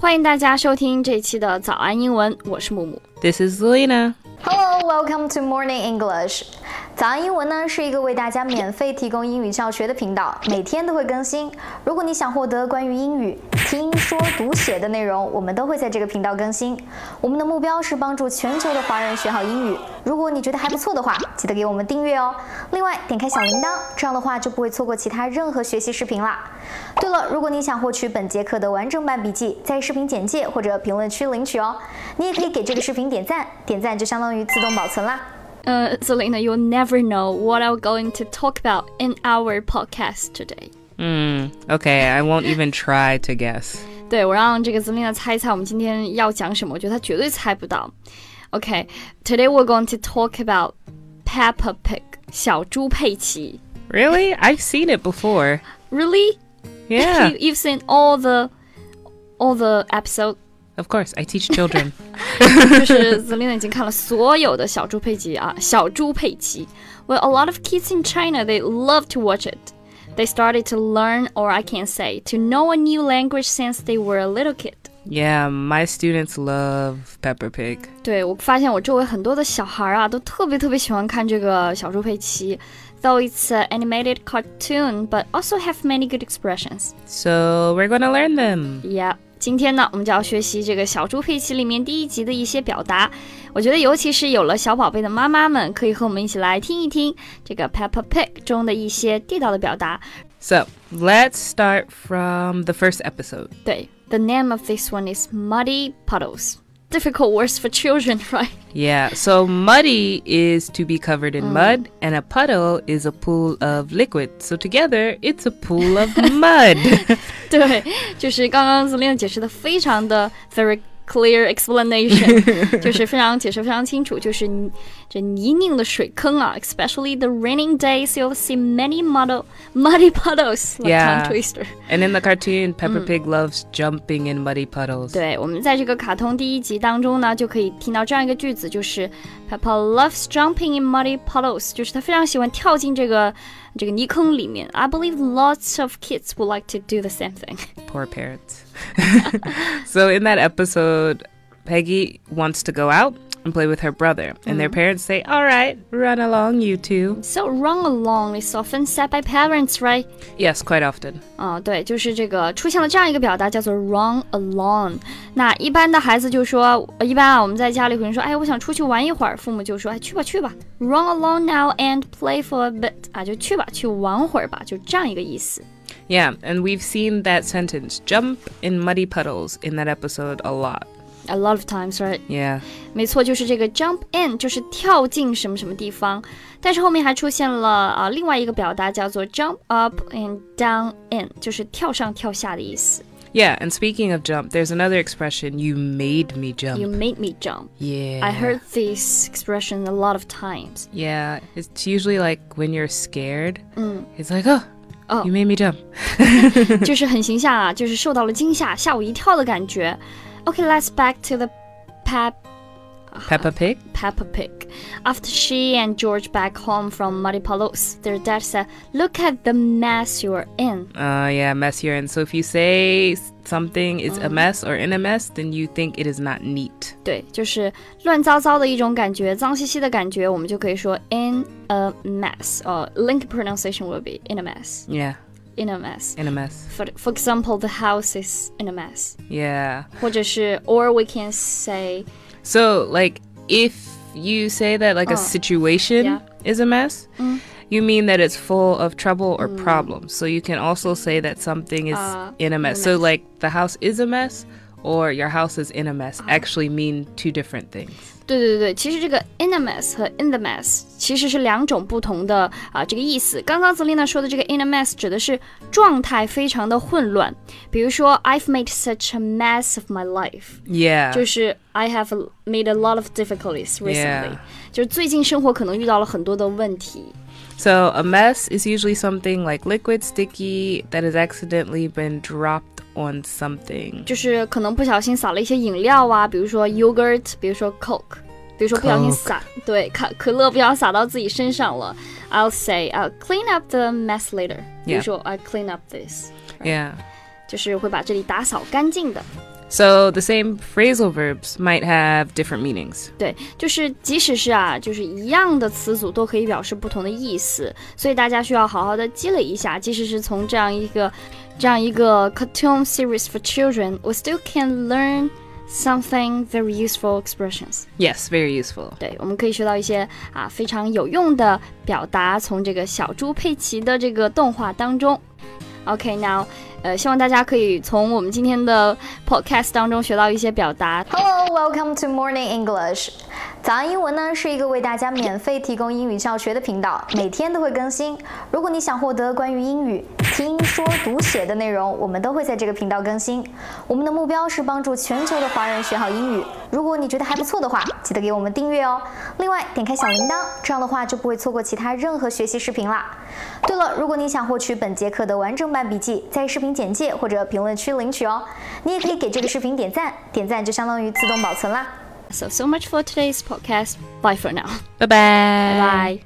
欢迎大家收听这一期的早安英文，我是木木。This is Zelina.Hello, welcome to Morning English. 早安英文呢是一个为大家免费提供英语教学的频道，每天都会更新。如果你想获得关于英语听说读写的内容，我们都会在这个频道更新。我们的目标是帮助全球的华人学好英语。如果你觉得还不错的话，记得给我们订阅哦。另外，点开小铃铛，这样的话就不会错过其他任何学习视频啦。对了，如果你想获取本节课的完整版笔记，在视频简介或者评论区领取哦。你也可以给这个视频点赞，点赞就相当于自动保存啦。Zelina, you'll never know what I'm going to talk about in our podcast today. Okay, I won't even try to guess. 对，我让这个 Zelina 猜一猜我们今天要讲什么，我觉得她绝对猜不到。Okay, today we're going to talk about Peppa Pig, 小猪佩奇。Really? I've seen it before. Really? Yeah. You've seen all the episodes?Of course, I teach children. 就是 Zelina 已经看了所有的小猪佩奇啊，小猪佩奇。Well, a lot of kids in China, they love to watch it. They started to learn, or I can say, to know a new language since they were a little kid. Yeah, my students love Peppa Pig. 对，我发现我周围很多的小孩啊，都特别喜欢看这个小猪佩奇。Though it's an animated cartoon, but also have many good expressions. So we're going to learn them. Yeah.今天呢，我们就要学习这个小猪佩奇里面第一集的一些表达。我觉得尤其是有了小宝贝的妈妈们，可以和我们一起来听一听这个 Peppa Pig 中的一些地道的表达。So, let's start from the first episode. 对 The name of this one is Muddy Puddles. Difficult words for children, right? Yeah, so muddy is to be covered in mud, and a puddle is a pool of liquid. So together, it's a pool of mud. 对，就是刚刚Zelina解释的非常的 very clear explanation. 就是解释非常清楚，就是这泥泞的水坑啊 especially the raining days, you'll see many muddy puddles like tongue twister. And in the cartoon, Peppa Pig loves jumping in muddy puddles. 对，我们在这个卡通第一集当中呢，就可以听到这样一个句子，就是 Peppa loves jumping in muddy puddles, 就是她非常喜欢跳进这个泥坑里面。I believe lots of kids would like to do the same thing. Poor parents. So in that episode, Peggy wants to go out and play with her brother, and their parents say, all right, run along, you two. So run along is often said by parents, right? Yes, quite often. 对，就是这个出现了这样一个表达叫做 run along。那一般的孩子就说，一般我们在家里会说，哎，我想出去玩一会儿，父母就说，哎，去吧 ，run along now and play for a bit， 就去吧，去玩会儿吧，就这样一个意思。Yeah, and we've seen that sentence, jump in muddy puddles, in that episode a lot.A lot of times, right? Yeah. 没错，就是这个 jump in 就是跳进什么什么地方，但是后面还出现了另外一个表达叫做 jump up and down in 就是跳上跳下的意思。Yeah, and speaking of jump, there's another expression, you made me jump. You made me jump. Yeah. I heard this expression a lot of times. Yeah, it's usually like when you're scared, it's like, oh, you made me jump. 就是很形象啊，就是受到了惊吓，吓我一跳的感觉。Okay, let's back to the Peppa Pig? Peppa Pig. After she and George back home from Muddy Puddles, their dad said, look at the mess you're in. Yeah, mess you're in. So if you say something is a mess or in a mess, then you think it is not neat. 对，就是乱糟糟的一种感觉，脏兮兮的感觉，我们就可以说 in a mess. Link pronunciation will be in a mess. Yeah.In a mess. For example, the house is in a mess. Yeah. 或者是 or we can say. So, like, if you say that, like, a situation is a mess, you mean that it's full of trouble or problems. So you can also say that something is in a mess. So, like, the house is a mess or your house is in a mess actually mean two different things. 对，其实这个 in a mess 和 in the mess 其实是两种不同的这个意思。刚刚Zelina说的这个 in a mess 指的是状态非常的混乱，比如说 I've made such a mess of my life. Yeah. 就是 I have made a lot of difficulties recently. Yeah. 就是最近生活可能遇到了很多的问题。So a mess is usually something like liquid, sticky, that has accidentally been dropped on something. 就是可能不小心洒了一些饮料啊，比如说 yogurt， 比如说 Coke， 比如说不小心洒，对，可乐不小心洒到自己身上了。I'll say I'll clean up the mess later. 比如说 I clean up this. Yeah. 就是会把这里打扫干净的。So the same phrasal verbs might have different meanings. 对，就是即使是就是一样的词组都可以表示不同的意思，所以大家需要好好的积累一下。即使是从这样一个cartoon series for children, we still can learn something very useful expressions. Yes, very useful. 对，我们可以学到一些非常有用的表达，从这个小猪佩奇的这个动画当中。Okay, now, 希望大家可以从我们今天的 podcast 当中学到一些表达。Hello, welcome to Morning English. 早安英文呢是一个为大家免费提供英语教学的频道，每天都会更新。如果你想获得关于英语听说读写的内容，我们都会在这个频道更新。我们的目标是帮助全球的华人学好英语。如果你觉得还不错的话，记得给我们订阅哦。另外，点开小铃铛，这样的话就不会错过其他任何学习视频啦。对了，如果你想获取本节课的完整版笔记，在视频简介或者评论区领取哦。你也可以给这个视频点赞，点赞就相当于自动保存啦。So much for today's podcast. Bye for now. Bye-bye. Bye.